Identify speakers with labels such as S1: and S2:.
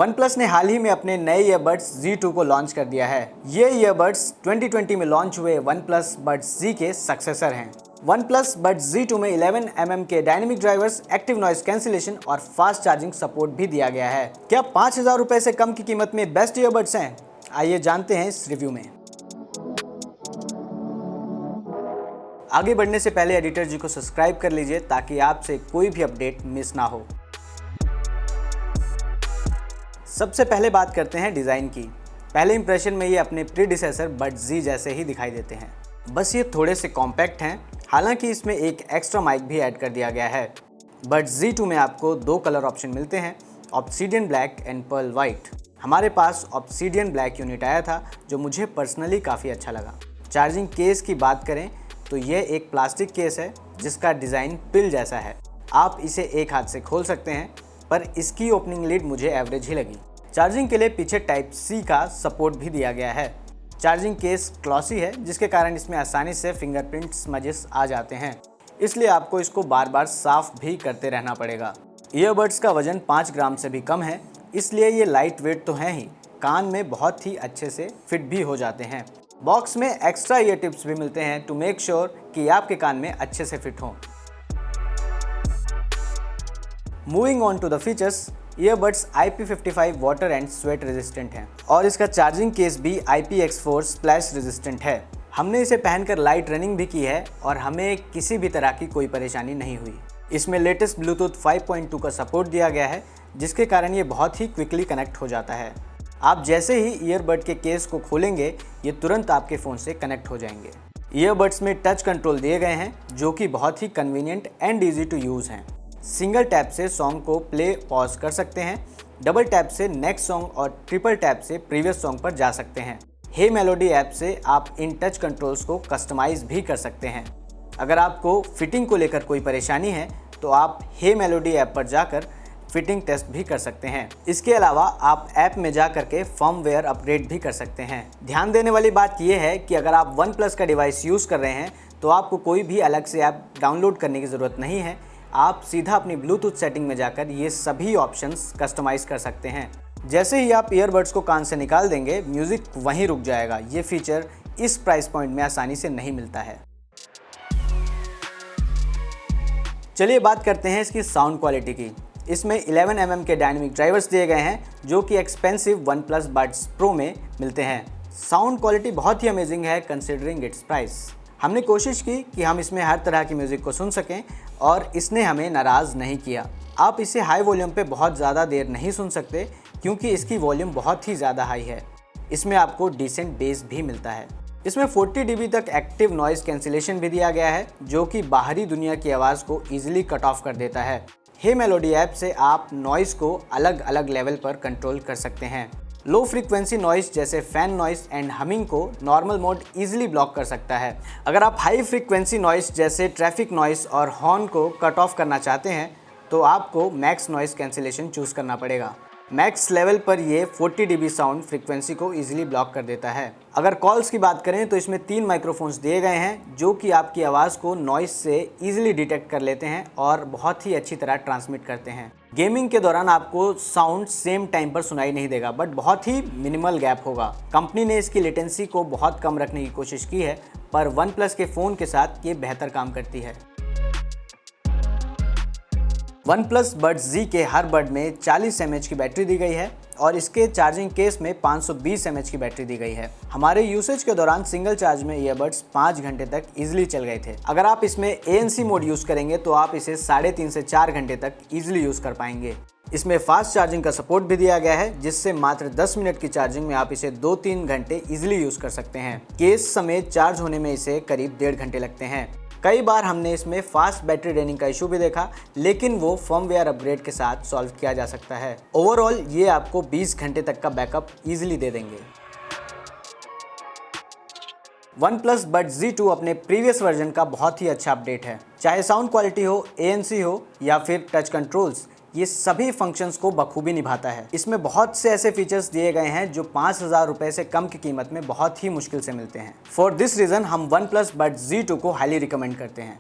S1: OnePlus ने हाल ही में अपने नए ईयरबड्स Z2 को लॉन्च कर दिया है। ये ईयरबड्स 2020 में लॉन्च हुए OnePlus Buds Z के सक्सेसर हैं। OnePlus Buds Z2 में 11 mm के dynamic drivers, active noise cancellation और फास्ट चार्जिंग सपोर्ट भी दिया गया है। क्या 5000 रुपए से कम की कीमत में बेस्ट ईयरबड्स हैं? आइए जानते हैं इस रिव्यू में। आगे बढ़ने से पहले एडिटर जी को सब्सक्राइब कर लीजिए ताकि आपसे कोई भी अपडेट मिस ना हो। सबसे पहले बात करते हैं डिज़ाइन की। पहले इंप्रेशन में ये अपने प्रीडिसेसर Buds Z जैसे ही दिखाई देते हैं, बस ये थोड़े से कॉम्पैक्ट हैं। हालांकि इसमें एक एक्स्ट्रा माइक भी ऐड कर दिया गया है। Buds Z2 में आपको दो कलर ऑप्शन मिलते हैं, obsidian black and pearl white. हमारे पास ऑब्सीडियन ब्लैक यूनिट आया था जो मुझे पर्सनली काफ़ी अच्छा लगा। चार्जिंग केस की बात करें तो यह एक प्लास्टिक केस है जिसका डिज़ाइन पिल जैसा है। आप इसे एक हाथ से खोल सकते हैं, पर इसकी ओपनिंग लिड मुझे एवरेज ही लगी। चार्जिंग के लिए पीछे टाइप C का सपोर्ट भी दिया गया है। चार्जिंग केस ग्लॉसी है जिसके कारण इसमें आसानी से फिंगरप्रिंट स्मजेस आ जाते हैं, इसलिए आपको इसको बार बार साफ भी करते रहना पड़ेगा। ईयरबड्स का वजन 5 ग्राम से भी कम है, इसलिए ये लाइट वेट तो हैं ही, कान में बहुत ही अच्छे से फिट भी हो जाते हैं। बॉक्स में एक्स्ट्रा ईयर टिप्स भी मिलते हैं टू मेक श्योर कि आपके कान में अच्छे से फिट हों। Moving on to the features, earbuds IP55 water and sweat resistant हैं और इसका चार्जिंग केस भी IPX4 स्प्लैश रेजिस्टेंट है। हमने इसे पहनकर लाइट रनिंग भी की है और हमें किसी भी तरह की कोई परेशानी नहीं हुई। इसमें लेटेस्ट ब्लूटूथ 5.2 का सपोर्ट दिया गया है जिसके कारण ये बहुत ही क्विकली कनेक्ट हो जाता है। आप जैसे ही ईयरबड के केस को खोलेंगे ये तुरंत आपके फ़ोन से कनेक्ट हो जाएंगे। ईयरबड्स में टच कंट्रोल दिए गए हैं जो कि बहुत ही convenient and easy to use हैं। सिंगल टैप से सॉन्ग को प्ले पॉज कर सकते हैं, डबल टैप से नेक्स्ट सॉन्ग और ट्रिपल टैप से प्रीवियस सॉन्ग पर जा सकते हैं। हे मेलोडी ऐप से आप इन टच कंट्रोल्स को कस्टमाइज भी कर सकते हैं। अगर आपको फिटिंग को लेकर कोई परेशानी है तो आप हे मेलोडी ऐप पर जाकर फिटिंग टेस्ट भी कर सकते हैं। इसके अलावा आप ऐप में जा करके फर्मवेयर अपग्रेड भी कर सकते हैं। ध्यान देने वाली बात यह है कि अगर आप OnePlus का डिवाइस यूज़ कर रहे हैं तो आपको कोई भी अलग से ऐप डाउनलोड करने की ज़रूरत नहीं है। आप सीधा अपनी ब्लूटूथ सेटिंग में जाकर ये सभी ऑप्शंस कस्टमाइज़ कर सकते हैं। जैसे ही आप ईयरबड्स को कान से निकाल देंगे, म्यूज़िक वहीं रुक जाएगा। ये फीचर इस प्राइस पॉइंट में आसानी से नहीं मिलता है। चलिए बात करते हैं इसकी साउंड क्वालिटी की। इसमें 11 mm के डायनेमिक ड्राइवर्स दिए गए हैं जो कि एक्सपेंसिव OnePlus Buds Pro में मिलते हैं। साउंड क्वालिटी बहुत ही अमेजिंग है कंसिडरिंग इट्स प्राइस। हमने कोशिश की कि हम इसमें हर तरह की म्यूज़िक को सुन सकें और इसने हमें नाराज़ नहीं किया। आप इसे हाई वॉल्यूम पे बहुत ज़्यादा देर नहीं सुन सकते क्योंकि इसकी वॉल्यूम बहुत ही ज़्यादा हाई है। इसमें आपको डिसेंट बेस भी मिलता है। इसमें 40 dB तक एक्टिव नॉइस कैंसिलेशन भी दिया गया है जो कि बाहरी दुनिया की आवाज़ को ईजिली कट ऑफ कर देता है। हे मेलोडी ऐप से आप नॉइस को अलग अलग लेवल पर कंट्रोल कर सकते हैं। लो फ्रीक्वेंसी नॉइस जैसे फैन नॉइस एंड हमिंग को नॉर्मल मोड इजीली ब्लॉक कर सकता है। अगर आप हाई फ्रीक्वेंसी नॉइस जैसे ट्रैफिक नॉइस और हॉर्न को कट ऑफ करना चाहते हैं तो आपको मैक्स नॉइस कैंसिलेशन चूज़ करना पड़ेगा। मैक्स लेवल पर ये 40 dB साउंड फ्रीक्वेंसी को इजीली ब्लॉक कर देता है। अगर कॉल्स की बात करें तो इसमें 3 माइक्रोफोन्स दिए गए हैं जो कि आपकी आवाज़ को नॉइस से इजीली डिटेक्ट कर लेते हैं और बहुत ही अच्छी तरह ट्रांसमिट करते हैं। गेमिंग के दौरान आपको साउंड सेम टाइम पर सुनाई नहीं देगा, बट बहुत ही मिनिमल गैप होगा। कंपनी ने इसकी लेटेंसी को बहुत कम रखने की कोशिश की है, पर OnePlus के फ़ोन के साथ ये बेहतर काम करती है। OnePlus Buds Z के हर बड में 40 mAh की बैटरी दी गई है और इसके चार्जिंग केस में 520 mAh की बैटरी दी गई है। हमारे यूसेज के दौरान सिंगल चार्ज में ईयरबड्स 5 घंटे तक इजीली चल गए थे। अगर आप इसमें ANC मोड यूज़ करेंगे तो आप इसे 3.5 से 4 घंटे तक इजीली यूज़ कर पाएंगे। इसमें फास्ट चार्जिंग का सपोर्ट भी दिया गया है जिससे मात्र 10 मिनट की चार्जिंग में आप इसे 2-3 घंटे इजीली यूज़ कर सकते हैं। केस समेत चार्ज होने में इसे करीब 1.5 घंटे लगते हैं। कई बार हमने इसमें फास्ट बैटरी ड्रेनिंग का इशू भी देखा, लेकिन वो फर्मवेयर अपग्रेड के साथ सॉल्व किया जा सकता है। ओवरऑल ये आपको 20 घंटे तक का बैकअप इजीली दे देंगे। OnePlus Buds Z2 अपने प्रीवियस वर्जन का बहुत ही अच्छा अपडेट है। चाहे साउंड क्वालिटी हो, ANC हो या फिर टच कंट्रोल्स, ये सभी फंक्शंस को बखूबी निभाता है। इसमें बहुत से ऐसे फीचर्स दिए गए हैं जो 5000 रुपए से कम की कीमत में बहुत ही मुश्किल से मिलते हैं। फॉर दिस रीज़न हम OnePlus Buds Z2 को हाईली रिकमेंड करते हैं।